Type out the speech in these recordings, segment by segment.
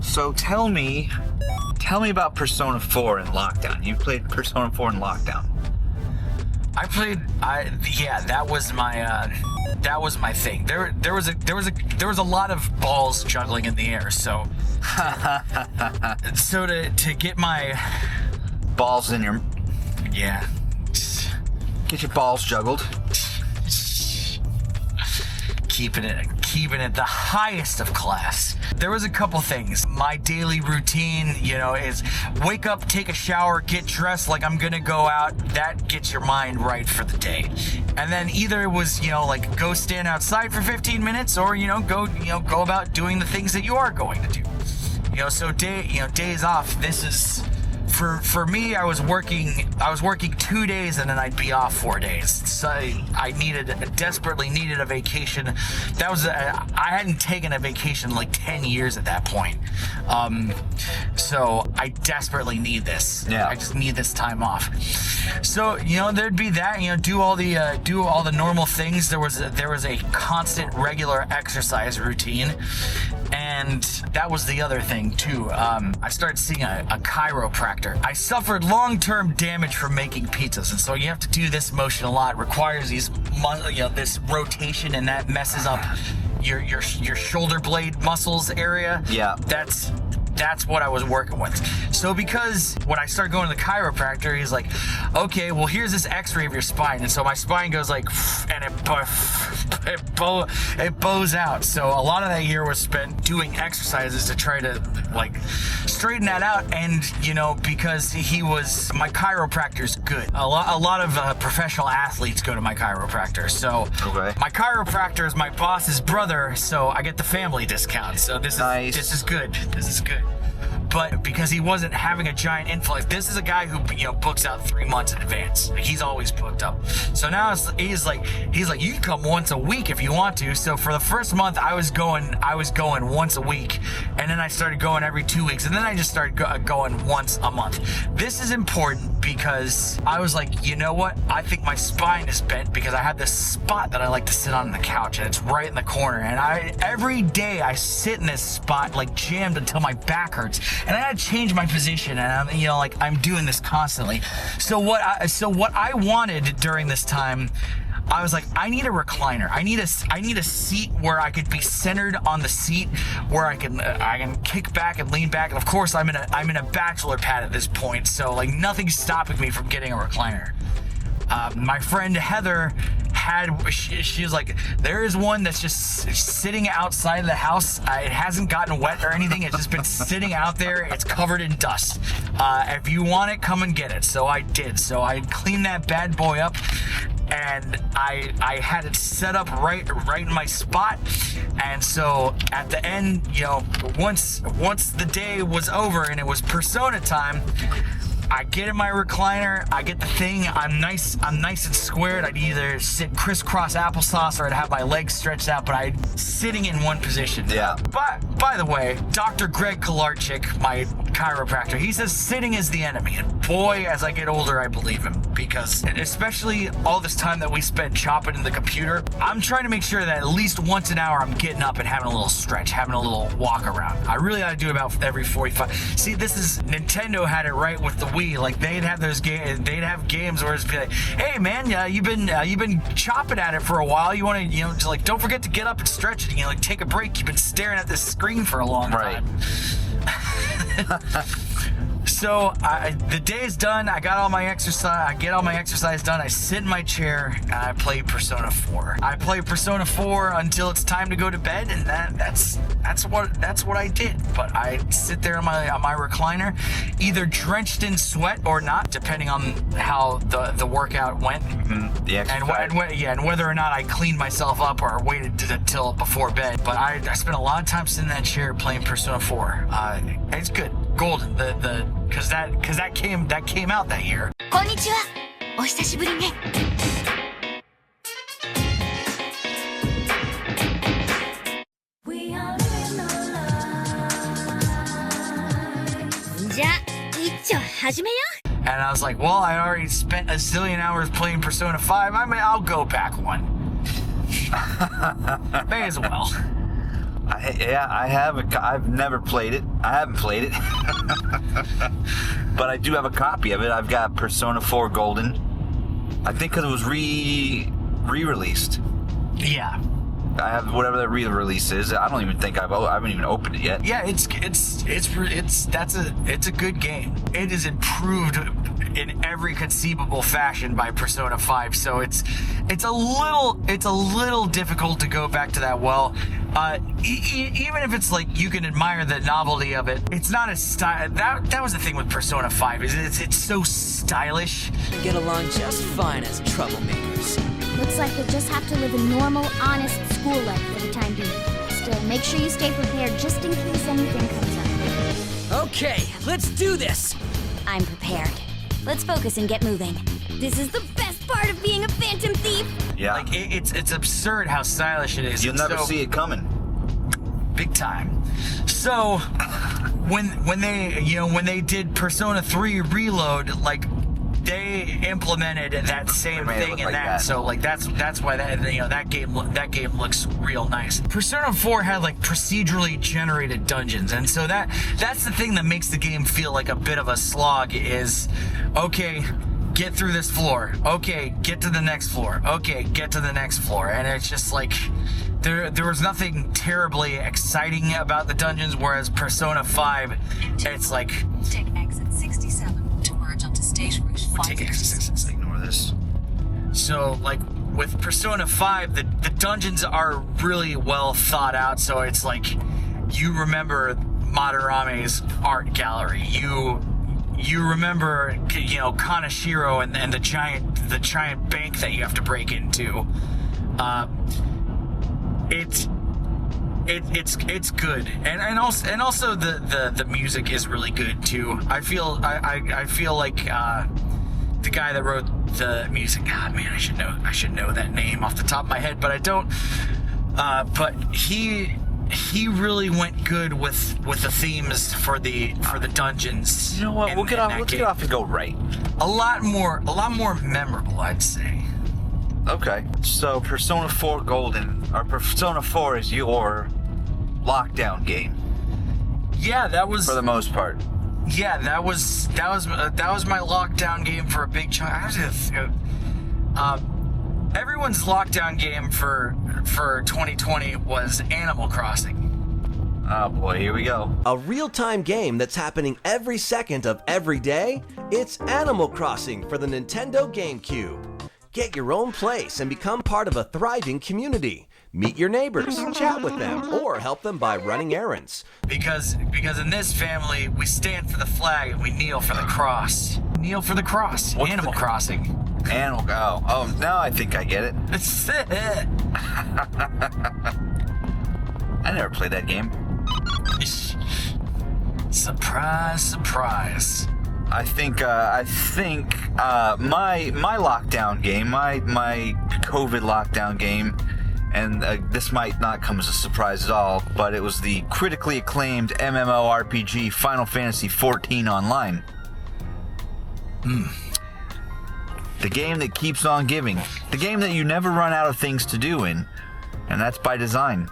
So tell me about Persona 4 in lockdown. You played Persona 4 in lockdown. That was my thing. There was a lot of balls juggling in the air. So to get my balls in your get your balls juggled. Keeping it the highest of class. There was a couple things. My daily routine, is wake up, take a shower, get dressed like I'm gonna go out. That gets your mind right for the day. And then either it was, go stand outside for 15 minutes or, go about doing the things that you are going to do. So days off, this is... For me, I was working 2 days and then I'd be off 4 days. So I desperately needed a vacation. I hadn't taken a vacation in like 10 years at that point. So I desperately need this. Yeah. I just need this time off. So, there'd be that, do all the normal things. There was a constant regular exercise routine. And that was the other thing too. I started seeing a chiropractor. I suffered long-term damage from making pizzas, and so you have to do this motion a lot. It requires this rotation, and that messes up your shoulder blade muscles area. Yeah. That's what I was working with. So because when I started going to the chiropractor, he's like, okay, well, here's this x-ray of your spine. And so my spine goes like, and it bows out. So a lot of that year was spent doing exercises to try to straighten that out. And, because my chiropractor's good. A lot of professional athletes go to my chiropractor. So okay. My chiropractor is my boss's brother. So I get the family discount. So this is good. This is good. But because he wasn't having a giant influx, this is a guy who books out 3 months in advance. He's always booked up. So now he's like, you can come once a week if you want to. So for the first month, I was going once a week, and then I started going every 2 weeks, and then I just started going once a month. This is important because I was like, you know what? I think my spine is bent because I have this spot that I like to sit on the couch, and it's right in the corner. And every day I sit in this spot jammed until my back hurts. And I had to change my position, and I'm doing this constantly. So what I wanted during this time, I was like, I need a recliner. I need a seat where I could be centered on the seat, where I can kick back and lean back. And of course, I'm in a bachelor pad at this point, so nothing's stopping me from getting a recliner. My friend Heather she was like, there is one that's just sitting outside of the house. It hasn't gotten wet or anything. It's just been sitting out there. It's covered in dust. If you want it, come and get it. So I did. So I cleaned that bad boy up, and I had it set up right in my spot. And so at the end, once the day was over and it was Persona time, I get in my recliner, I get the thing, I'm nice and squared. I'd either sit crisscross applesauce or I'd have my legs stretched out, but I'm sitting in one position. Yeah. But by the way, Dr. Greg Kolarczyk, my chiropractor, he says sitting is the enemy. And boy, as I get older, I believe him, because especially all this time that we spent chopping in the computer, I'm trying to make sure that at least once an hour I'm getting up and having a little stretch, having a little walk around. I really ought to do about every 45. See, Nintendo had it right with the Wii. They'd have those games. They'd have games where it's be like, "Hey man, you've been chopping at it for a while. You want to, just don't forget to get up and stretch and take a break. You've been staring at this screen for a long time." So the day is done. I got all my exercise. I get all my exercise done. I sit in my chair and I play Persona 4. I play Persona 4 until it's time to go to bed, and that's what I did. But I sit there on my recliner, either drenched in sweat or not, depending on how the workout went. Mm-hmm. The exercise. And whether or not I cleaned myself up or waited until before bed. But I spent a lot of time sitting in that chair playing Persona 4. It's good. Golden. Because that came out that year. こんにちは。お久しぶりね。じゃあ一丁始めよう。 And I was like, well, I already spent a zillion hours playing Persona 5. I'll go back one. May as well. I have. I've never played it. I haven't played it. But I do have a copy of it. I've got Persona 4 Golden. I think because it was re-released. Yeah. I have whatever that re-release is. I don't even think I haven't even opened it yet. Yeah, it's a good game. It is improved in every conceivable fashion by Persona 5. So it's a little difficult to go back to that well. Even if it's like you can admire the novelty of it, it's not as style. That was the thing with Persona 5. It's so stylish. We get along just fine as troublemakers. Looks like you'll just have to live a normal, honest school life for the time being. Still, make sure you stay prepared just in case anything comes up. Okay, let's do this. I'm prepared. Let's focus and get moving. This is the best part of being a phantom thief. Yeah. Like it's absurd how stylish it is. You'll never see it coming. Big time. So when they did Persona 3 Reload, like they implemented that same thing in like that. So like that's why that game looks real nice. Persona 4 had like procedurally generated dungeons, and so that's the thing that makes the game feel like a bit of a slog. Is okay, get through this floor. Okay, get to the next floor. Okay, get to the next floor. And it's just like there was nothing terribly exciting about the dungeons, whereas Persona 5, it's like take exit 67 to merge onto stage route 5. take exit 66. Ignore this. So like with Persona 5, the dungeons are really well thought out. So it's like you remember Madarame's art gallery. You remember, Kaneshiro and the giant bank that you have to break into. It's good, and also the music is really good too. I feel like the guy that wrote the music. God, man, I should know that name off the top of my head, but I don't. But he really went good with the themes for the dungeons. You know what? We'll get off and go right. A lot more memorable, I'd say. Okay. So Persona 4 Golden, or Persona 4 is your lockdown game. Yeah, that was for the most part. Yeah, that was my lockdown game for a big chunk. Everyone's lockdown game for 2020 was Animal Crossing. Oh boy, here we go. A real-time game that's happening every second of every day? It's Animal Crossing for the Nintendo GameCube. Get your own place and become part of a thriving community. Meet your neighbors, chat with them, or help them by running errands. Because in this family, we stand for the flag and we kneel for the cross. Kneel for the cross. What's Animal Crossing. Oh, now I think I get it. I never played that game. Surprise, surprise. I think my lockdown game, my COVID lockdown game, and this might not come as a surprise at all, but it was the critically acclaimed MMORPG Final Fantasy XIV Online. The game that keeps on giving. The game that you never run out of things to do in. And that's by design.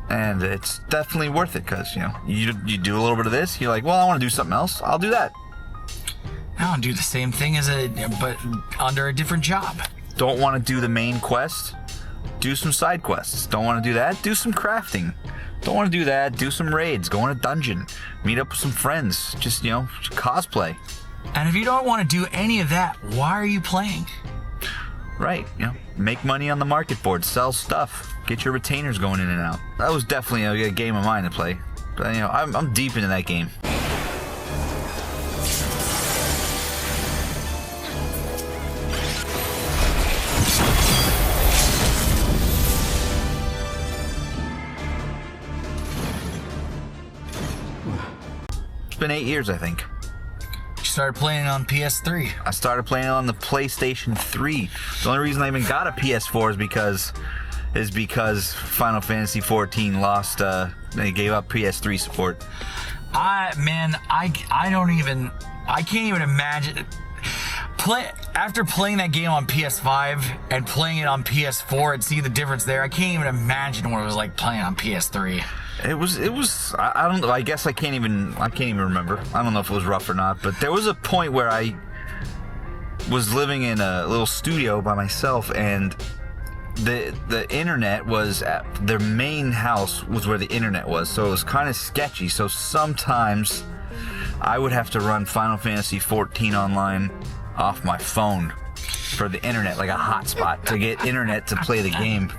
And it's definitely worth it because, you do a little bit of this, you're like, well, I want to do something else. I'll do that. I'll do the same thing but under a different job. Don't want to do the main quest? Do some side quests. Don't want to do that? Do some crafting. Don't want to do that? Do some raids. Go in a dungeon. Meet up with some friends. Just, cosplay. And if you don't want to do any of that, why are you playing? Right, make money on the market board, sell stuff, get your retainers going in and out. That was definitely a game of mine to play. But, I'm deep into that game. It's been 8 years, I think. You started playing on PS3. I started playing on the PlayStation 3. The only reason I even got a PS4 is because Final Fantasy XIV lost. They gave up PS3 support. I can't even imagine. After playing that game on PS5 and playing it on PS4 and seeing the difference there, I can't even imagine what it was like playing on PS3. It was. I don't know. I guess I can't even remember. I don't know if it was rough or not. But there was a point where I was living in a little studio by myself, and the internet was at their main house was where the internet was. So it was kind of sketchy. So sometimes I would have to run Final Fantasy 14 online off my phone for the internet, like a hotspot, to get internet to play the game.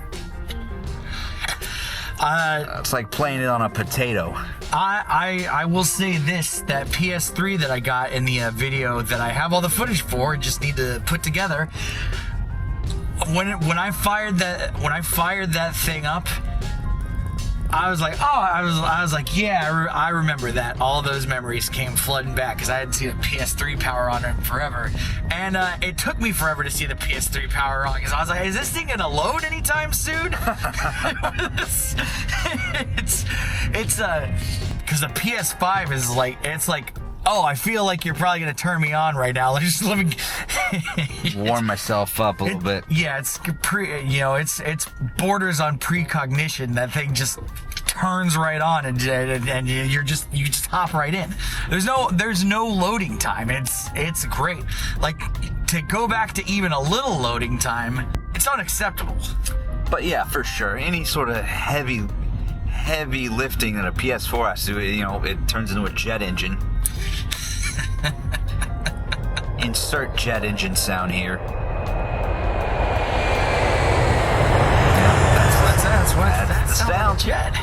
It's like playing it on a potato. I will say this, that PS3 that I got in the video that I have all the footage for, just need to put together. When I fired that thing up, I was like, I was like, yeah, I remember that. All those memories came flooding back because I hadn't seen a PS3 power on it forever, and it took me forever to see the PS3 power on because I was like, is this thing gonna load anytime soon? it's because the PS5 is like, it's like, oh, I feel like you're probably gonna turn me on right now. Let me warm myself up a little bit. Yeah, it's it's borders on precognition. That thing just turns right on, and you just hop right in. There's no loading time. It's great. Like, to go back to even a little loading time, it's unacceptable. But yeah, for sure, any sort of heavy lifting that a PS4 has to do, it turns into a jet engine. Insert jet engine sound here. That's the sound. Jet.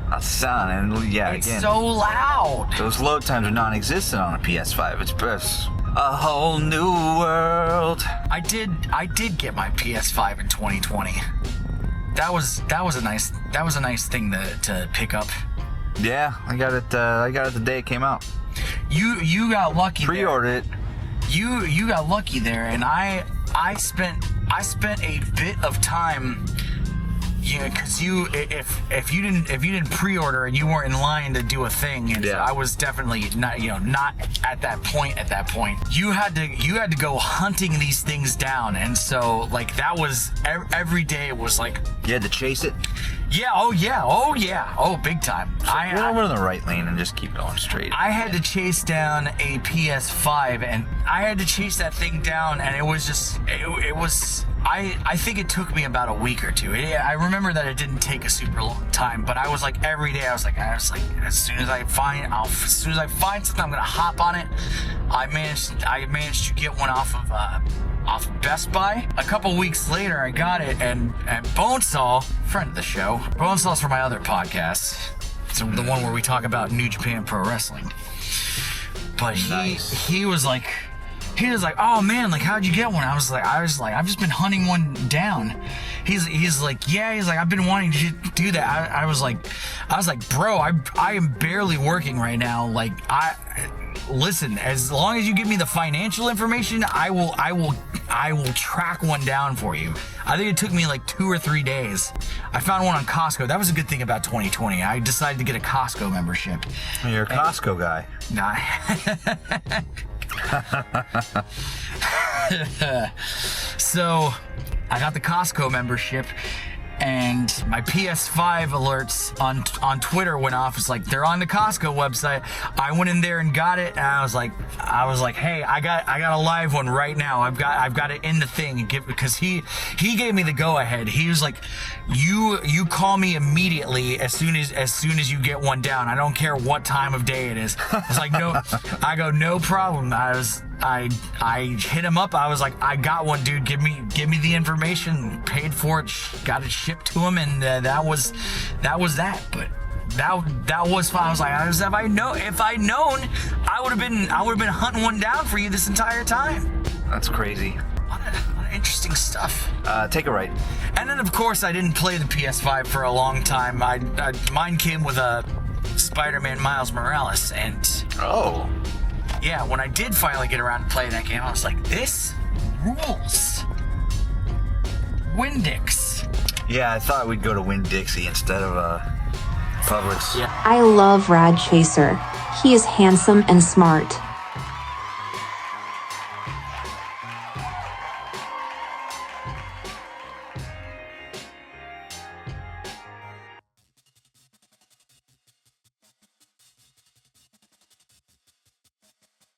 That's the sound, and yeah, it's again, so loud. Those load times are non-existent on a PS5. It's a whole new world. I did get my PS5 in 2020. That was a nice thing to pick up. Yeah, I got it the day it came out. You got lucky. Pre-ordered it. You got lucky there, and I spent a bit of time. Yeah, because if you didn't pre-order and you weren't in line to do a thing, and I was definitely not at that point. You had to go hunting these things down, and so like that was every day was like you had to chase it. Yeah, oh big time. So we're over in the right lane and just keep going straight. I had to chase down a PS5, and I had to chase that thing down, and it was I think it took me about a week or two. I remember that it didn't take a super long time, but I was like every day. I was like, as soon as I find something, I'm gonna hop on it. I managed to get one off of Best Buy. A couple weeks later, I got it, and Bonesaw, friend of the show, Bonesaw's for my other podcast. It's the one where we talk about New Japan Pro Wrestling. But he was like, oh man, like how'd you get one? I was like, I've just been hunting one down. He's like, I've been wanting to do that. I was like, bro, I am barely working right now. Like, listen, as long as you give me the financial information, I will track one down for you. I think it took me like 2 or 3 days. I found one on Costco. That was a good thing about 2020. I decided to get a Costco membership. You're a Costco guy. Nah. So I got the Costco membership, and my PS5 alerts on Twitter went off. It's like, they're on the Costco website. I went in there and got it, and I was like, hey, I got a live one right now. I've got it in the thing, because he gave me the go ahead. He was like, you call me immediately as soon as you get one down. I don't care what time of day it is. I was like, no. I go, no problem. I hit him up. I was like, I got one, dude. Give me the information. Paid for it. Got it shipped to him, and that was that. But that was fine. I was like, if I'd known, I would have been hunting one down for you this entire time. That's crazy. A lot of interesting stuff. Take a right. And then of course I didn't play the PS5 for a long time. Mine came with a Spider-Man Miles Morales, and yeah, when I did finally get around to playing that game, I was like, this rules. Winn-Dix. Yeah, I thought we'd go to Winn-Dixie instead of Publix. Yeah. I love RAD Chaser. He is handsome and smart.